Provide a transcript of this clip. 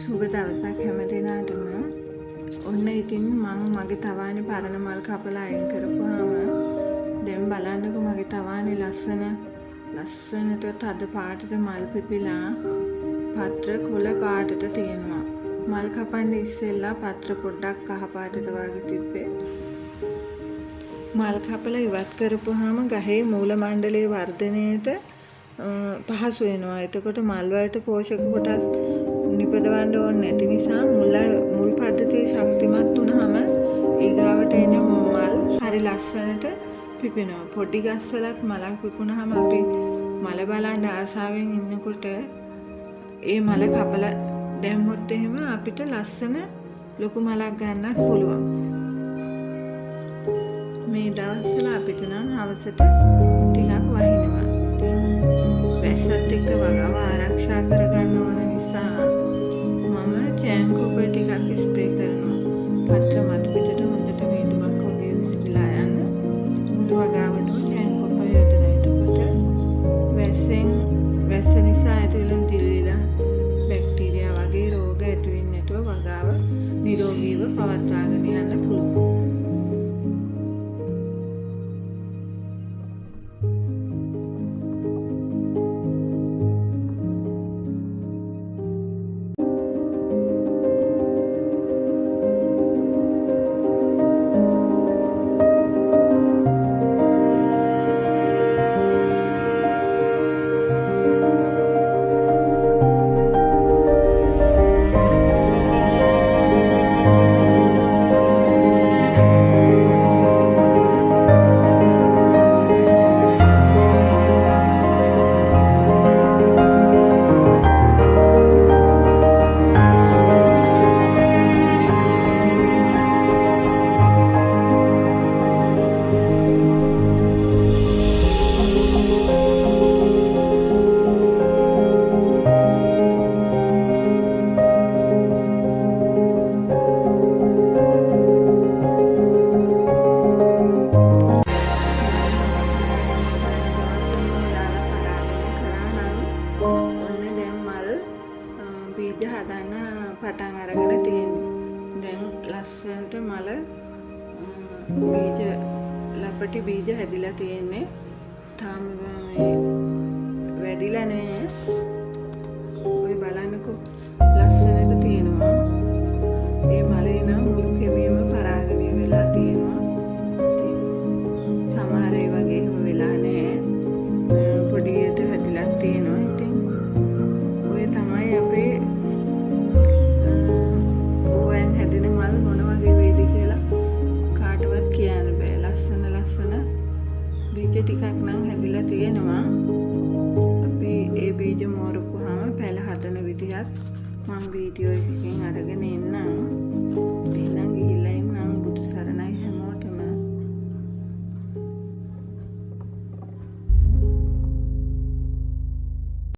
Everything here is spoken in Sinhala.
සුබ දවසක් හැම දිනාටම. ඔන්න ඉතින් මං මගේ තවානේ පරණ මල් කපලා අයින් කරපුවාම දැන් බලන්නකෝ මගේ තවානේ ලස්සනට තද පාටට මල් පිපිලා පත්‍ර කොළ පාටට තියෙනවා. මල් කපන්න ඉස්සෙල්ලා පත්‍ර පොඩ්ඩක් කහ පාටට වගේ තිබ්බේ. මල් කපලා ඉවත් කරපුවාම ගහේ මූල මණ්ඩලයේ වර්ධනයට පහසු වෙනවා. එතකොට මල් වලට පෝෂක කොටස් නිපදවන්න ඕනේ නැති නිසා මුල් පද්ධතිය ශක්තිමත් වුණාම ඊගාවට එන මල් හරි ලස්සනට පිපෙනවා. පොඩි ගස්වලත් මලක් පිපුණාම අපි මල බලන්න ආසාවෙන් ඉන්නකොට ඒ මල කපලා දැම්මොත් එහෙම අපිට ලස්සන ලොකු මලක් ගන්නත් පුළුවන්. මේ දවස්වල අපිට නම් හවසට ටිකක් වහිනවා. වැස්සත් එක්ක වගාව ආරක්ෂා කරගන්න ඕන නිසා මම චෑන්කෝපර් ටිකක් ස්ප්‍රේ කරනවා. පත්‍ර මතු පිටට හොඳට වේදුමක් වගේ විසිරලා යන මුළු වගාවටම චෑන්කෝපර් යොදනවා. එතකොට වැස්ස නිසා ඇතිවෙන දිලිලා බැක්ටීරියා වගේ රෝග ඇති වෙන්නේ නැතුව වගාව නිරෝගීව පවත්වාගෙන යන්න පුළුවන්. බීජ හදන්න පටන් අරගෙන තියෙනවා. දැන් ලස්සනට මල ලපටි බීජ හැදිලා තියෙන්නේ. තාම මේ වැඩිලා නෑ. ඔය බලන්නකෝ ලස්සනට තියෙනවා. මේ මලේ නම් මුළු කෙමියම පරාගණය වෙලා තියෙනවා. සමහර ඒ වගේ එහෙම වෙලා නෑ. පොඩියට හැදිලා තියෙනවා. ඉතින් ඔය තමයි අපේ මල් මොන වගේ වේද කියලා කාටවත් කියන්න බෑ. ලස්සන බීජ ටිකක් නම් හැදිලා තියෙනවා. අපි ඒ බීජ මෝරපුවාම පැල හදන විදිහත් මම වීඩියෝ එකකින් අරගෙන එන්නම්. එහෙනම් ගිහිල්ලා එන්න.